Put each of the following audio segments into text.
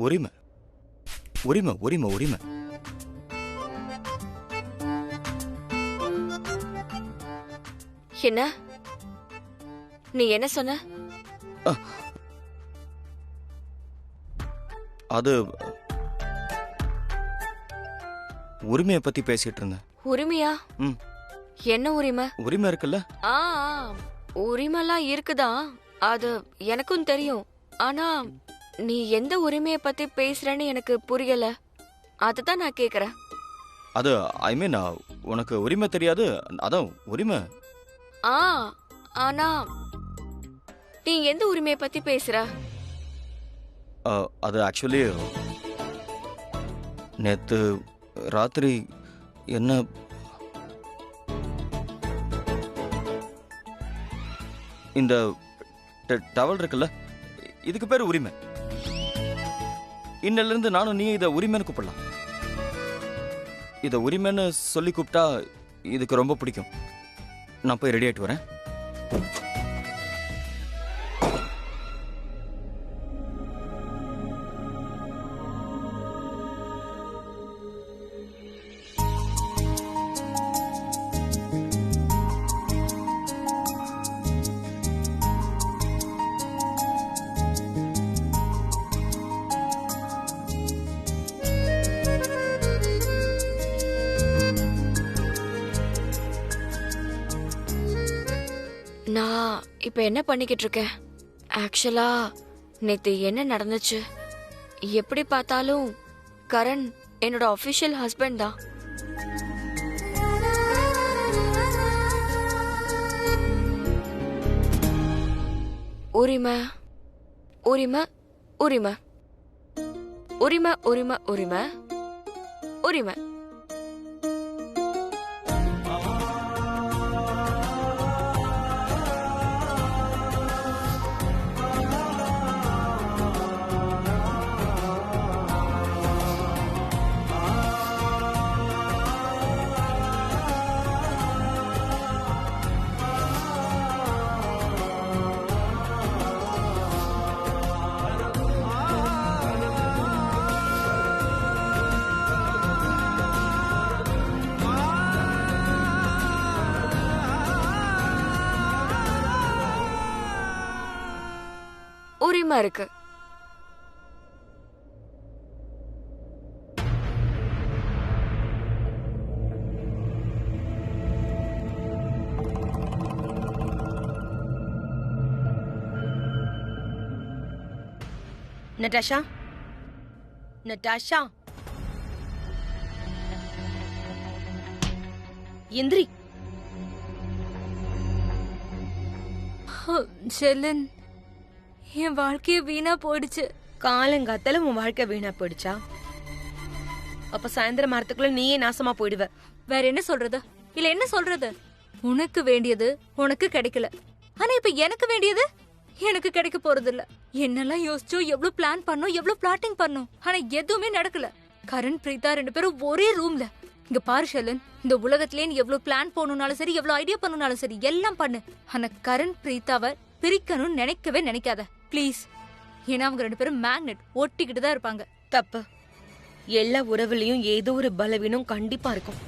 உரிமை உரிமை உரிமை உரிமை. என்ன நீ என்ன சொன்ன? அது உரிமையை பத்தி பேசிட்டு இருந்தேன். உரிமையா? என்ன உரிமை? உரிமை இருக்குல்ல? உரிமைலாம் இருக்குதா, அது எனக்கும் தெரியும். ஆனா நீ எந்த உரிமையை பத்தி பேசுறன்னு எனக்கு புரியல. அதுதான் நான் கேக்குறேன். அது ஐ மீன் உனக்கு உரிமை தெரியாது, அதான் உரிமை. ஆனா நீ எந்த உரிமையை பத்தி பேசுற? அது ஆக்சுவலி நேத்து ராத்திரி என்ன இந்த டவல் இருக்குல்ல, இதுக்கு பேர் உரிமை. இன்னில இருந்து நானும் நீ இதை உரிமைன்னு கூப்பிடலாம். இதை உரிமைன்னு சொல்லி கூப்பிட்டா இதுக்கு ரொம்ப பிடிக்கும். நான் போய் ரெடி ஆயிட்டு வரேன். நான் இப்ப என்ன பண்ணிக்கிட்டு இருக்கேன்? ஆக்சுவலா நேத்து என்ன நடந்துச்சு? எப்படி பார்த்தாலும் கரண் என்னோட ஆபீஷியல் ஹஸ்பண்ட் தான். உரிமை உரிமை உரிமை உரிமை உரிமை உரிமை உரிமை. உரிமை இருக்கு. நட்டாஷா, நட்டாஷா, எந்திரி. ஷெலின், என் வாழ்க்கைய வீணா போயிடுச்சு. காலங்காத்தால உன் வாழ்க்கை வீணா போயிடுச்சா? அப்ப சாயந்தரம் மரத்துக்குள்ள நீயே நாசமா போயிடுவ. வேற என்ன சொல்றது? இல்ல என்ன சொல்றது? உனக்கு வேண்டியது உனக்கு கிடைக்கல, ஆனா இப்ப எனக்கு வேண்டியது எனக்கு கிடைக்க போறது இல்ல. என்னெல்லாம் யோசிச்சோம், எவ்வளவு பிளான் பண்ணோம், எவ்வளவு பிளாட்டிங் பண்ணோம், ஆனா எதுவுமே நடக்கல. கரண் பிரீதா 2 பேரும் ஒரே ரூம்ல. இங்க பாரு ஷெலின், இந்த உலகத்திலே நீ எவ்வளவு பிளான் பண்ணணும்னாலும் சரி, எவ்வளவு ஐடியா பண்ணணும்னாலும் சரி, எல்லாம் பண்ணு. ஆனா கரண் பிரீதாவை பிரிக்கணும்னு நினைக்கவே நினைக்காத ப்ளீஸ். ஏன்னா அவங்க 2 பேரும் மேக்னெட், ஒட்டிக்கிட்டு தான் இருப்பாங்க. தப்பு. எல்லா உறவுலயும் ஏதோ ஒரு பலவீனம் கண்டிப்பா இருக்கும்.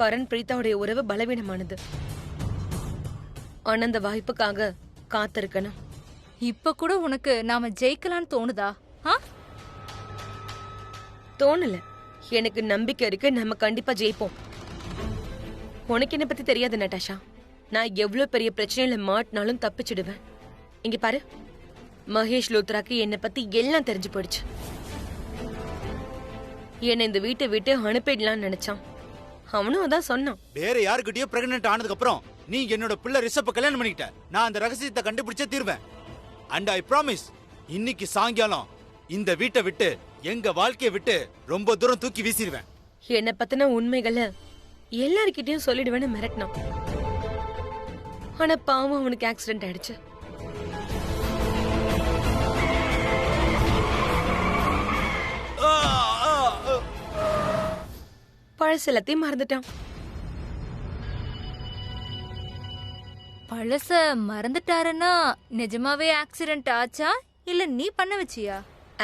கரண் பிரீதாவுடைய உறவு பலவீனமானது. ஆனா அந்த வாய்ப்புக்காக காத்திருக்கணும். இப்ப கூட உனக்கு நாம ஜெயிக்கலான்னு தோணுதா? தோணல. எனக்கு நம்பிக்கை இருக்கு, நம்ம கண்டிப்பா ஜெயிப்போம். உனக்கு என்ன பத்தி தெரியாது நட்டாஷா. நான் எவ்வளவு பெரிய பிரச்சனையில மாட்டினாலும் தப்பிச்சிடுவேன். இங்க பாரு, மகேஷ் லோத்ராக்கு என்னை பத்தி எல்லாம் தெரிஞ்சு போயிடுச்சு. என்னை இந்த வீட்டை விட்டு அனுப்பிடலாம்னு நினைச்சான். அவனும் அதான் சொன்னான். வேற யாருக்கிட்டயோ பிரெக்னன்ட் ஆனதுக்கு அப்புறம் நீ என்னோட பிள்ளை ரிஷப்ப கல்யாணம் பண்ணிக்கிட்ட. நான் அந்த ரகசியத்தை கண்டுபிடிச்சே தீர்வேன். அண்ட் ஐ ப்ராமிஸ், இன்னைக்கு சாயங்காலம் இந்த வீட்டை விட்டு, எங்க வாழ்க்கையை விட்டு ரொம்ப தூரம் தூக்கி வீசிடுவேன். என்னை பத்தின உண்மைகளை எல்லார்கிட்டயும் சொல்லிடுவேன்னு மிரட்டினான். ஆனா பாவம், அவனுக்கு ஆக்சிடென்ட் ஆயிடுச்சு. பழசெல்லாத்தையும் மறந்துட்டான். பழச மறந்துட்டாருன்னா நிஜமாவே ஆக்சிடென்ட் ஆச்சா இல்ல நீ பண்ண வச்சியா?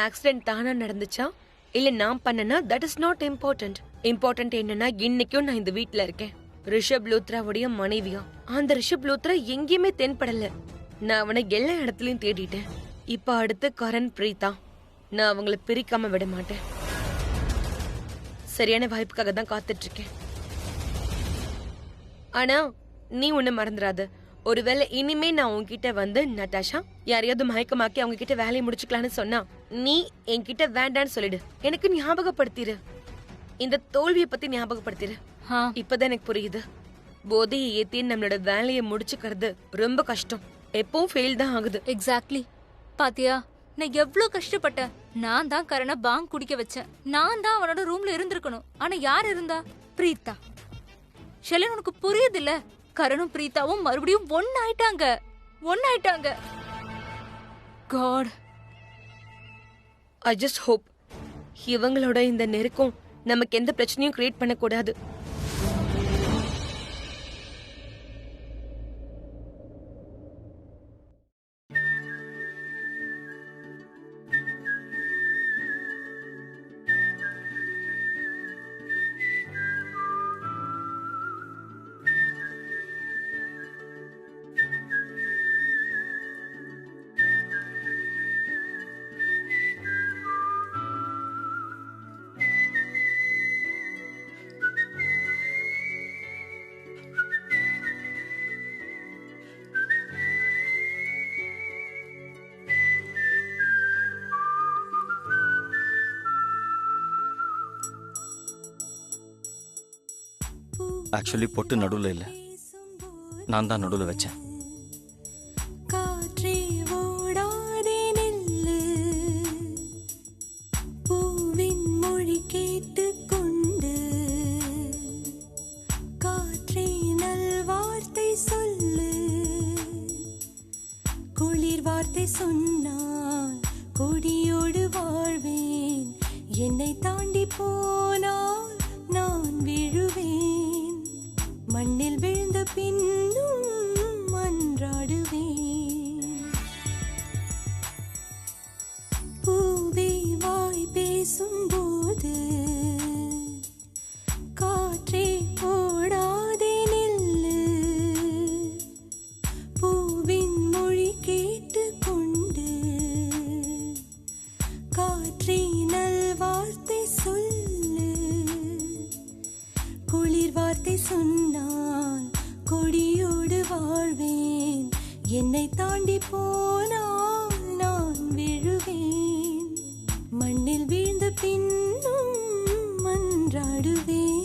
ஆக்சிடென்ட் தானா நடந்துச்சா இல்ல நான் பண்ணனா that is not important. Important என்னன்னா இன்னைக்கும் நான் இந்த வீட்ல இருக்கேன், ரிஷப் லூத்ராவுடைய மனைவியா. அந்த ரிஷப் லூத்ரா எங்கேயுமே தென்படல. நான் அவனை எல்லா இடத்துலயும் தேடிட்டேன். இப்ப அடுத்து கரண், பிரீதா. நான் அவங்கள பிரிக்காம விட மாட்டேன். சரியான வாய்ப்புக்காக தான் காத்துட்டு இருக்கேன். ஆனா நீ ஒண்ணு மறந்துடாத, ஒருவேளை இனிமே நான் உன்கிட்ட வந்து நட்டாஷா யாரையாவது மயக்கமாக்கி அவங்க கிட்ட வேலையை முடிச்சுக்கலான்னு சொன்னா நீ என்கிட்ட வேண்டான்னு சொல்லிடு. எனக்கு ஞாபகப்படுத்திரு, இந்த தோல்வியை பத்தி ஞாபகப்படுத்திரு. இப்பதான் எனக்கு புரியுது, போதையை ஏத்தி நம்மளோட வேலையை முடிச்சுக்கிறது ரொம்ப கஷ்டம். எப்பவும் ஃபெயில் தான் ஆகுது. எக்ஸாக்ட்லி. பாத்தியா, நான் எவ்வளவு கஷ்டப்பட்டேன். நான் தான் கரண பாங் குடிக்க வச்சேன். நான் தான் அவனோட ரூம்ல இருந்திருக்கணும். ஆனா யார் இருந்தா? பிரீதா. ஷெலின், உனக்கு புரியுது இல்ல? கரணும் பிரீதாவும் மறுபடியும் ஒன்னாயிட்டாங்க. காட், ஐ ஜஸ்ட் ஹோப் இவங்களோட இந்த நெருக்கம் நமக்கு எந்த பிரச்சனையும் கிரியேட் பண்ணக்கூடாது. ஆக்சுவலி பொட்டு நடுவில் இல்லை, நான் தான் நடுவில் வச்சேன். சொன்னால் கொடியோடு வாழ்வேன், என்னை தாண்டி போனால் நான் விழுவேன், மண்ணில் விழுந்த பின்னும் மன்றாடுவேன். பூவே வாய் பேசும்போது காற்றே போடாதே நில்லு, பூவின் மொழி கேட்டு கொண்டு காற்றே நல்வார்த்தை சொல்லு, குளிர் வார்த்தை சொன்னால் கொடியோடு வாழ்வேன், என்னை தாண்டி போனால் நான் விழுவேன், மண்ணில் வீழ்ந்த பின்னும் மன்றாடுவேன்.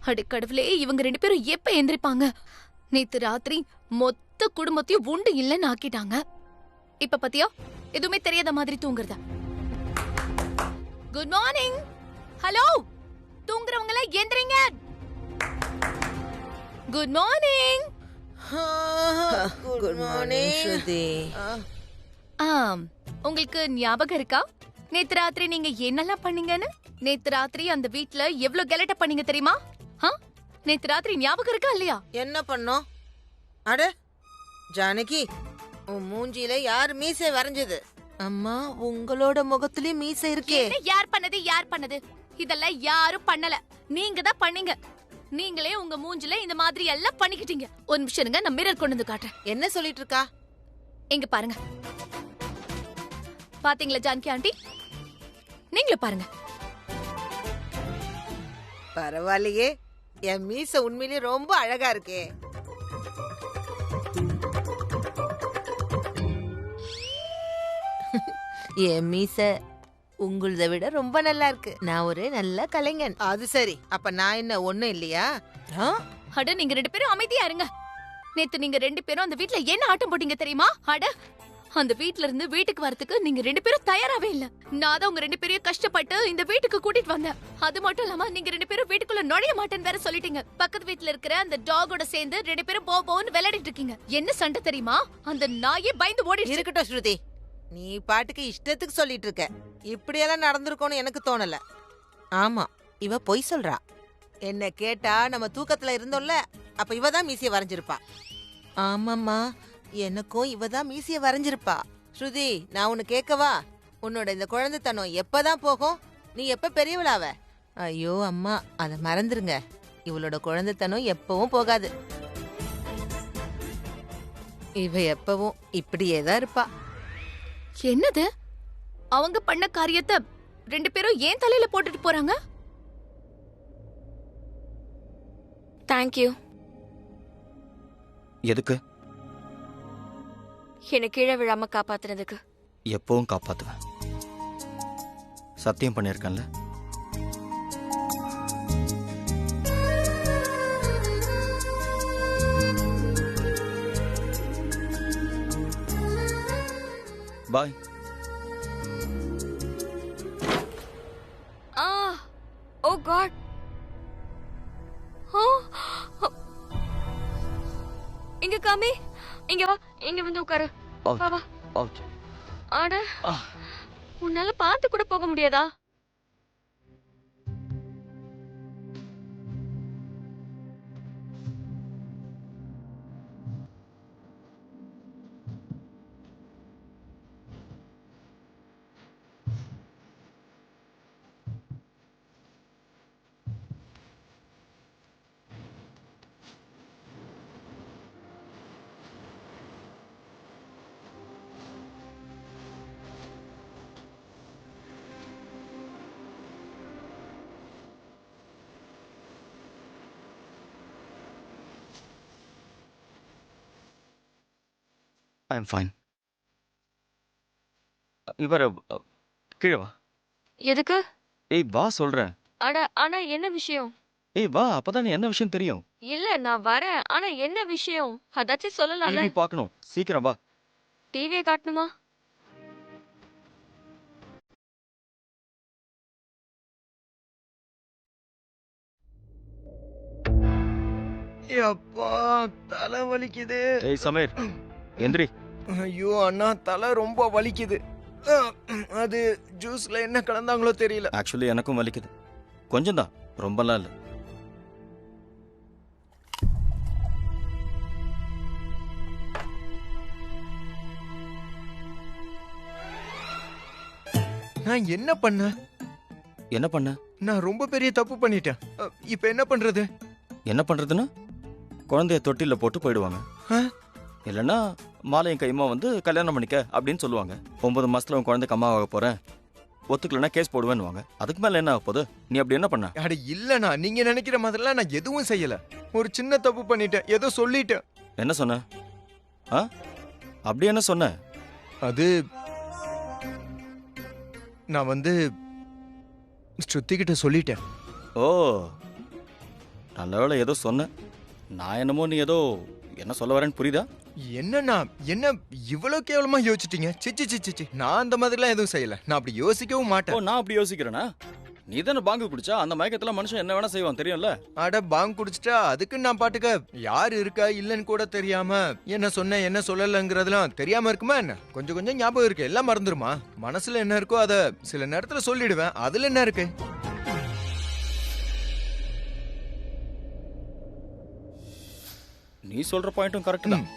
அடக்கடவுளே, இவங்க 2 பேரும் எப்ப எந்திரிப்பாங்க? நேத்து ராத்திரி மொத்த குடும்பத்தையும் உண்டு இல்லன்னு ஆக்கிட்டாங்க. இப்ப பத்தியா எதுவுமே தெரியாத மாதிரி தூங்குறத. Good morning. ஹலோ, தூங்குறவங்க எல்லாம் எந்திரிங்க. Good morning. Good morning Shruti. உங்களுக்கு ஞாபகம் இருக்கா நேத்து ராத்திரி நீங்க என்னெல்லாம் பண்ணீங்கன்னு? நேத்து ராத்திரி அந்த வீட்ல எவ்வளவு கெலட்ட பண்ணீங்க தெரியுமா? நேத்து ராத்திரி ஞாபகம் இருக்கா இல்லையா? என்ன பண்ணோம்? அட ஜானகி, உன் மூஞ்சில யார் மீசை வரைஞ்சது? அம்மா, உங்களோட முகத்திலயும் மீசை இருக்கே. யார் பண்ணது? இதெல்லாம் யாரும் பண்ணல, நீங்க தான் பண்ணீங்க. நீங்களே உங்க மூஞ்சில இந்த மாதிரி எல்லாம் பண்ணிக்கிட்டீங்க. ஒரு நிமிஷம் இருங்க, நான் மிரர் கொண்டு வந்து காட்டுறேன். என்ன சொல்லிட்டு இருக்கா? இங்க பாருங்க. பாத்தீங்களா ஜானகி ஆண்டி? நீங்களே பாருங்க. பரவாயில்லையே, என் மீசை உண்மையிலேயே ரொம்ப அழகா இருக்கே. என் மீசை உங்களதை விட ரொம்ப நல்லா இருக்கு. நான் ஒரு நல்ல கலைஞன். அது சரி, அப்ப நான் என்ன ஒண்ணும் இல்லையா? அட, நீங்க 2 பேரும் அமைதியா இருங்க. நேத்து நீங்க 2 பேரும் அந்த வீட்ல என்ன ஆட்டம் போட்டீங்க தெரியுமா? அட, அந்த வீட்ல இருந்து வீட்டுக்கு வரதுக்கு நீங்க 2 பேரும் தயாராவே இல்ல. நான் தான் உங்க 2 பேரையும் கஷ்டப்பட்டு இந்த வீட்டுக்கு கூட்டிட்டு வந்தேன். அது மட்டும் இல்லாம நீங்க 2 பேரும் வீட்டுக்குள்ள நுழைய மாட்டேன்னு வேற சொல்லிட்டீங்க. பக்கத்து வீட்ல இருக்கிற அந்த டாகோட சேர்ந்து 2 பேரும் போன்னு விளையாடிட்டு இருக்கீங்க. என்ன சண்டை தெரியுமா? அந்த நாயே பயந்து ஓடிடுச்சு. இருக்கட்டும் ஸ்ருதி, நீ பாட்டுக்கு இஷ்டத்துக்கு சொல்லிட்டு இருக்க. இப்படியெல்லாம் நடந்திருக்கும்னு எனக்கு தோணல. ஆமா, இவ பொய் சொல்றா. என்ன கேட்டா நம்ம தூக்கத்துல இருந்தோம்ல, அப்ப இவ தான் மீசிய வரைஞ்சிருப்பா. ஆமாம்மா, எனக்கும் இவ தான் மீசிய வரைஞ்சிருப்பா. ஸ்ருதி, நான் உன்னை கேட்கவா? உன்னோட இந்த குழந்தைத்தனம் எப்பதான் போகும்? நீ எப்ப பெரியவளாவ? ஐயோ அம்மா, அதை மறந்துருங்க. இவளோட குழந்தைத்தனம் எப்பவும் போகாது. இவ எப்பவும் இப்படியே தான் இருப்பா. என்னது? அவங்க பண்ண காரியத்தை 2 பேரும் ஏன் தலையில போட்டுட்டு போறாங்க? தேங்க்யூ. எதுக்கு? என்னை கீழே விழாம காப்பாத்துனதுக்கு. எப்பவும் காப்பாத்துவேன். சத்தியம் பண்ணியிருக்கேன்ல. பாய். ஓ காட். இங்க காமி, இங்க வா, இங்க வந்து உட்காரு. வா வா. அட, உன்னால பார்த்து கூட போக முடியாதா? I am fine. இவர கீழே வா. எதுக்கு? ஏய் வா சொல்றேன். அட, ஆனா என்ன விஷயம்? ஏய் வா, அப்பதான் என்ன விஷயம் தெரியும். இல்ல, நான் வரேன். ஆனா என்ன விஷயம்? அதாச்சும் சொல்லலாம்ல. டிவி பார்க்கணும், சீக்கிரம் வா. டிவியை காட்டணுமா? அப்பா, தலை வலிக்குது. ஏய் சமீர், எந்திரி. ஐயோ அண்ணா, தலை ரொம்ப வலிக்குது. அது ஜூஸ்ல என்ன கலந்தாங்களோ தெரியல. ஆக்சுவலி எனக்கும் வலிக்குது. கொஞ்சம் தான், ரொம்பலாம் இல்லை. நான் என்ன பண்ண? என்ன பண்ண? நான் ரொம்ப பெரிய தப்பு பண்ணிட்டேன். இப்ப என்ன பண்றது? என்ன பண்றதுன்னா, குழந்தைய தொட்டில போட்டு போயிடுவாங்க. இல்லைன்னா மாலையும் கைமா வந்து கல்யாணம் பண்ணிக்க அப்படின்னு சொல்லுவாங்க. 9 மாசத்துல உன் குழந்தைக்கு அம்மா ஆக போறேன், ஒத்துக்கலன்னா கேஸ் போடுவேன்னு. அதுக்கு மேல என்ன ஆக போகுது? நீ அப்படி என்ன பண்ண? அட இல்லண்ணா, நீங்க நினைக்கிற மாதிரிலாம் நான் எதுவும் செய்யல. ஒரு சின்ன தப்பு பண்ணிட்டேன், ஏதோ சொல்லிட்டேன். என்ன சொன்ன? அப்படி என்ன சொன்ன? அது நான் வந்து ஸ்ருதி கிட்ட சொல்லிட்டேன். ஓ, நல்ல வேளை ஏதோ சொன்ன. நான் என்னமோ நீ ஏதோ என்ன சொல்ல வரேன்னு புரியுதா? என்னண்ணா, என்ன இவ்வளவு கேவலமா யோசிச்சிட்டீங்க? சிச்சி சிச்சி சி, நான் அந்த மாதிரிலாம் எதுவும் செய்யல. நான் அப்படி யோசிக்கவும் ஓ, மாட்டேன். நான் அப்படி யோசிக்கிறேனா? நீ தானே பாங்கு குடிச்சா? அந்த மயக்கத்துல மனுஷன் என்ன வேணா செய்வான், தெரியும்ல? அட பாங் குடிச்சிட்டா அதுக்கு நான் பாட்டுக்க யாரு இருக்கா இல்லன்னு கூட தெரியாம என்ன சொன்ன என்ன சொல்லலங்கிறதுலாம் தெரியாம இருக்குமா என்ன? கொஞ்சம் கொஞ்சம் ஞாபகம் இருக்கு, எல்லாம் மறந்துருமா? மனசுல என்ன இருக்கோ அத சில நேரத்துல சொல்லிடுவேன். அதுல என்ன இருக்கு? நீ சொல்ற பாயிண்ட்டும் கரெக்ட் தான்.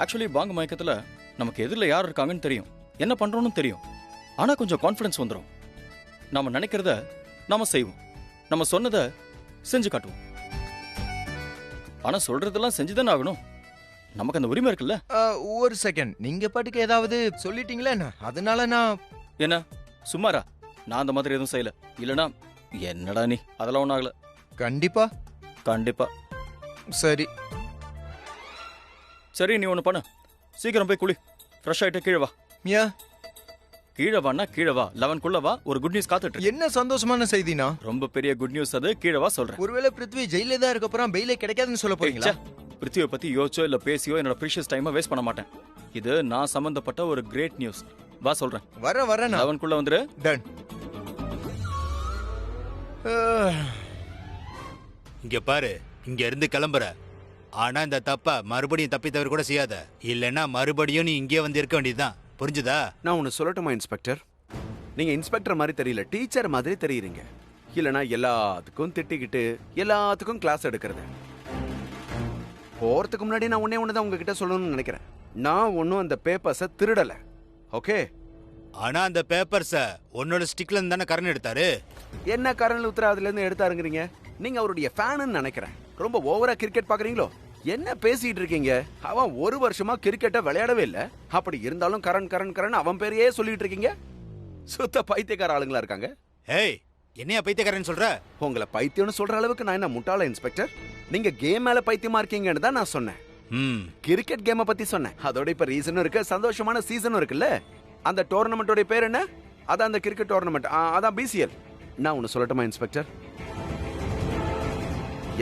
ஆக்சுவலி பாங்கு மயக்கத்துல நமக்கு எதிரில் யார் இருக்காங்கன்னு தெரியும், என்ன பண்றோம்னு தெரியும். ஆனா கொஞ்சம் கான்ஃபிடன்ஸ் வந்துடும். நாம நினைக்கிறத நாம செய்வோம், நம்ம சொன்னதை செஞ்சு காட்டுவோம். ஆனா சொல்றதெல்லாம் செஞ்சுதானே ஆகணும். நமக்கு அந்த உரிமை இருக்குல்ல. ஒரு செகண்ட், நீங்க பாட்டுக்கு ஏதாவது சொல்லிட்டீங்களா என்ன? அதனால நான் என்ன சும்மாரா? நான் அந்த மாதிரி எதுவும் செய்யல. இல்லனா என்னடா நீ, அதெல்லாம் ஒன்றும் ஆகல. கண்டிப்பா கண்டிப்பா. சரி சரி, நீ ஒன்று பண்ணு, சீக்கிரம் போய் குளி, ஃப்ரெஷ் ஆகிட்டு கீழே வா. ஏன் கீழே வான்னா கீழே வா, 11 வா. ஒரு குட் நியூஸ் காத்துட்டு இருக்கு. என்ன சந்தோஷமான செய்தினா? ரொம்ப பெரிய குட் நியூஸ் அது. கீழே வா சொல்றேன். ஒருவேளை பிருத்வி ஜெயில தான் இருக்க அப்புறம் பெயிலே கிடைக்காதுன்னு சொல்ல போறீங்களா? பிருத்திவியை பத்தி யோசிச்சோ இல்ல பேசியோ என்னோட ப்ரீஷியஸ் டைமை வேஸ்ட் பண்ண மாட்டேன். இது நான் சம்பந்தப்பட்ட ஒரு கிரேட் நியூஸ். வா சொல்றேன். வர நான் 11 வந்துரு. டன். இங்க பாரு, இங்க இருந்து கிளம்புற. ஆனா இந்த தப்ப மறுபடியும் தப்பி தவிர கூட செய்யாத. இல்லைன்னா மறுபடியும் நீ இங்கே வந்து இருக்க வேண்டியதுதான். புரிஞ்சுதா? நான் ஒன்று சொல்லட்டுமா இன்ஸ்பெக்டர்? நீங்க இன்ஸ்பெக்டர் மாதிரி தெரியல, டீச்சர் மாதிரி தெரியுறீங்க. இல்லைனா எல்லாத்துக்கும் திட்டிக்கிட்டு எல்லாத்துக்கும் கிளாஸ் எடுக்கிறது. போறதுக்கு முன்னாடி நான் ஒண்ணே தான் உங்ககிட்ட சொல்லணும்னு நினைக்கிறேன். நான் ஒன்றும் அந்த பேப்பர்ஸை திருடல. ஓகே? ஆனா அந்த பேப்பர்ஸ உன்னோட ஸ்டிக்ல இருந்து தானே கரண் எடுத்தாரு. என்ன கரண் உத்தரா அதுல இருந்து எடுத்தாருங்கிறீங்க? நீங்க அவருடைய ஃபேனுன்னு நினைக்கிறேன். ரொம்ப ஓவரா கிரிக்கெட் பாக்குறீங்களோ? என்ன பேசிட்டு இருக்கீங்க? அவன் ஒரு வருஷமா கிரிக்கெட்டை விளையாடவே இல்ல. அப்படி இருந்தாலும் கரண் அவன் பேரையே சொல்லிட்டு இருக்கீங்க. சுத்த பைத்தியக்கார ஆளுங்களா இருக்காங்க. ஏய், என்னையா பைத்தியக்காரன்னு சொல்ற? உங்களை பைத்தியம்னு சொல்ற அளவுக்கு நான் என்ன முட்டாள இன்ஸ்பெக்டர்? நீங்க கேம் மேல பைத்தியமா இருக்கீங்கன்னு தான் நான் சொன்னேன். கிரிக்கெட் கேமை பத்தி சொன்னேன். அதோட இப்ப ரீசனும் இருக்கு, சந்தோஷமான சீசனும் இருக்குல்ல. அந்த டோர்னமெண்டோட பேர் என்ன? அதான் அந்த கிரிக்கெட் டோர்னமெண்ட். அதான் பிசிஎல். நான் ஒன்னு சொல்லட்டுமா இன்ஸ்பெக்டர்?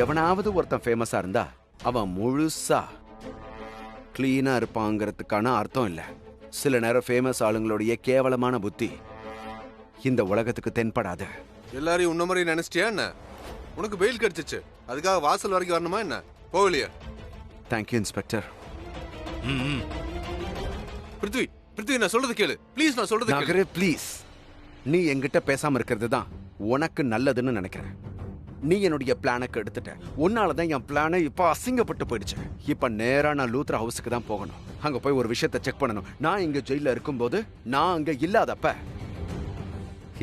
எவனாவது ஒருத்தன் ஃபேமஸா இருந்தா அவன் முழுசா கிளீனா இருப்பாங்கிறதுக்கான அர்த்தம் இல்ல. சில நேரம் ஃபேமஸ் ஆளுங்களுடைய கேவலமான புத்தி இந்த உலகத்துக்கு தென்படாது. எல்லாரையும் உன்ன மாதிரி நினைச்சிட்டியா என்ன? உனக்கு பெயில் கிடைச்சிச்சு, அதுக்காக வாசல் வரைக்கும் வரணுமா என்ன? போகலையா? Thank you inspector. பிருத்வி நான் சொல்றது கேளு ப்ளீஸ். நான் சொல்றது நகரே ப்ளீஸ். நீ என்கிட்ட பேசாம இருக்கிறது தான் உனக்கு நல்லதுன்னு நினைக்கிறேன். நீ என்னுடைய பிளானை கெடுத்துட்ட. உன்னாலதான் என் பிளானை இப்ப அசிங்கப்பட்டு போயிடுச்சு. இப்ப நேரா நான் லூத்ரா ஹவுஸுக்கு தான் போகணும். அங்க போய் ஒரு விஷயத்தை செக் பண்ணணும். நான் இங்க ஜெயில இருக்கும்போது நான் அங்க இல்லாதப்ப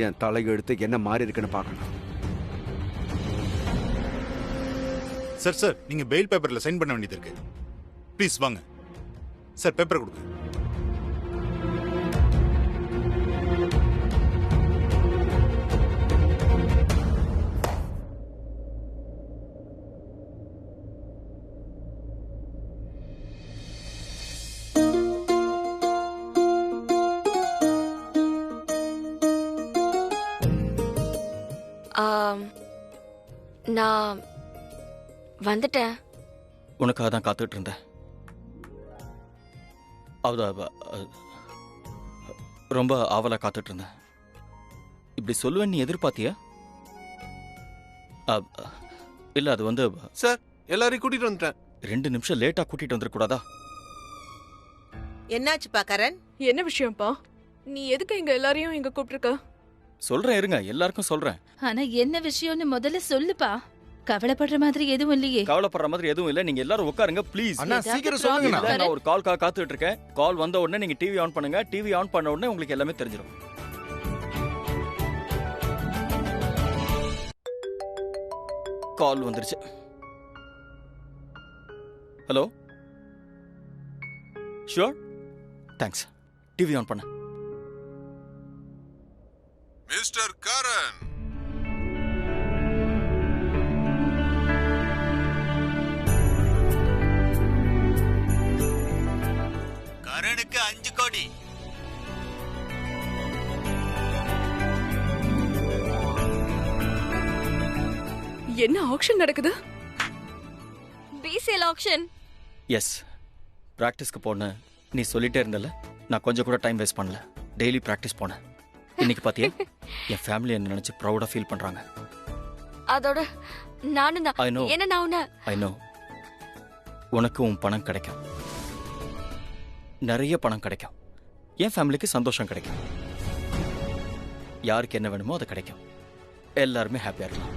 என் தலையெழுத்து என்ன மாறி இருக்குன்னு பார்க்கணும். சார் நீங்க பெயில் பேப்பர்ல சைன் பண்ண வேண்டியது இருக்கு. ப்ளீஸ் வாங்க சார், பேப்பர் கொடுங்க. நான் வந்துட்டேன். உனக்காக தான் காத்துட்டு இருந்தேன். ரொம்ப ஆவலா காத்துட்டு இருந்தேன். இப்படி சொல்லுவேன் நீ எதிர்பார்த்தியா? இல்ல, அது வந்து சார் எல்லாரையும் கூட்டிட்டு வந்துட்டேன். 2 நிமிஷம் லேட்டா கூட்டிட்டு வந்துடக்கூடாதா? என்னாச்சுப்பா கரண்? என்ன விஷயம்ப்பா? நீ எதுக்கு இங்க எல்லாரையும் இங்க கூப்பிட்டுருக்க? சொல்றேன், இருங்க, எல்லாருக்கும் சொல்றேன். ஆனா என்ன விஷயம்னு முதல்ல சொல்லுப்பா. கவலைப்படுற மாதிரி எதுவும் இல்லையே. கவலைப்படுற மாதிரி எதுவும் இல்ல. நீங்க எல்லாரும் உட்காருங்க ப்ளீஸ். அண்ணா சீக்கிரம் சொல்லுங்க. நான் ஒரு கால்க்காக காத்துட்டு இருக்கேன். கால் வந்த உடனே நீங்க டிவி ஆன் பண்ணுங்க. டிவி ஆன் பண்ண உடனே உங்களுக்கு எல்லாமே தெரிஞ்சிடும். கால் வந்துருச்சு. Hello, sure, thanks. TV on பண்ண. மிஸ்டர் கரண், கரனுக்கு 5 கோடி. என்ன ஆக்ஷன் நடக்குது? PCl action. எஸ், பிராக்டிஸ்க்கு போன நீ சொல்லிட்டே இருந்தல. நான் கொஞ்சம் கூட டைம் வேஸ்ட் பண்ணல. டெய்லி பிராக்டிஸ் போனேன். இன்னைக்கு பாத்தியா, என் ஃபேமிலி என்ன நினைச்சு ப்ரௌடா ஃபீல் பண்றாங்க. அதோட நானும் தான். I know. என்ன நான் உன்னை ஐ நோ. உனக்கு உன் பணம் கிடைக்கும், நிறைய பணம் கிடைக்கும். என் ஃபேமிலிக்கு சந்தோஷம் கிடைக்கும். யாருக்கு என்ன வேணுமோ அது கிடைக்கும். எல்லாருமே ஹாப்பியா இருக்கலாம்.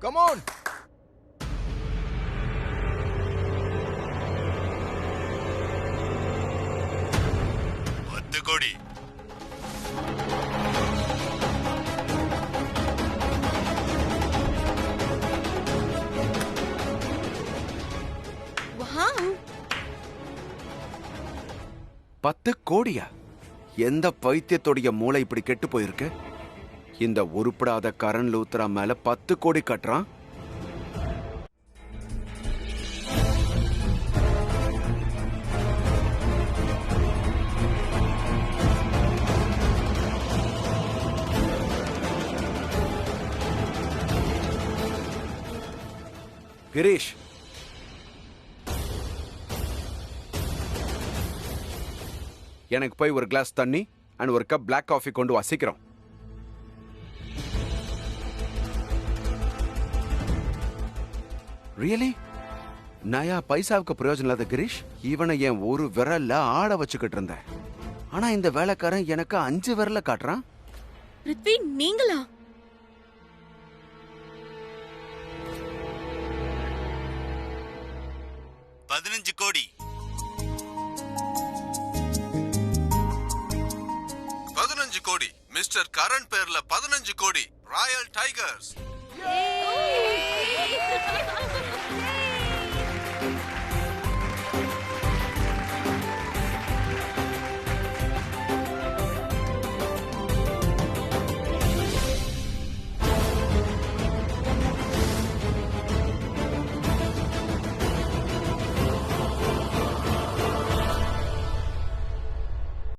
Come on. 10 கோடி. வாவ், 10 கோடியா? எந்த பைத்தியத்தோடைய மூளை இப்படி கெட்டு போயிருக்கு? இந்த உருப்படாத கரண் லூத்ரா மேல 10 கோடி கட்டுறான். கிரீஷ், எனக்கு போய் ஒரு கிளாஸ் தண்ணி அண்ட் ஒரு கப் பிளாக் காஃபி கொண்டு வா சீக்கிரம். ரியலி? நயா பைசாவுக்கு பிரயோஜனம் இல்லாத கிரீஷ், இவனை என் ஒரு விரல்ல ஆட வச்சுக்கிட்டு இருந்தேன். ஆனா இந்த வேலைக்காரன் எனக்கு 5 விரல காட்டுறான். பிருத்வி நீங்களா? கோடி 15 கோடி. மிஸ்டர் கரண் பேர்ல 15 கோடி. Royal tigers.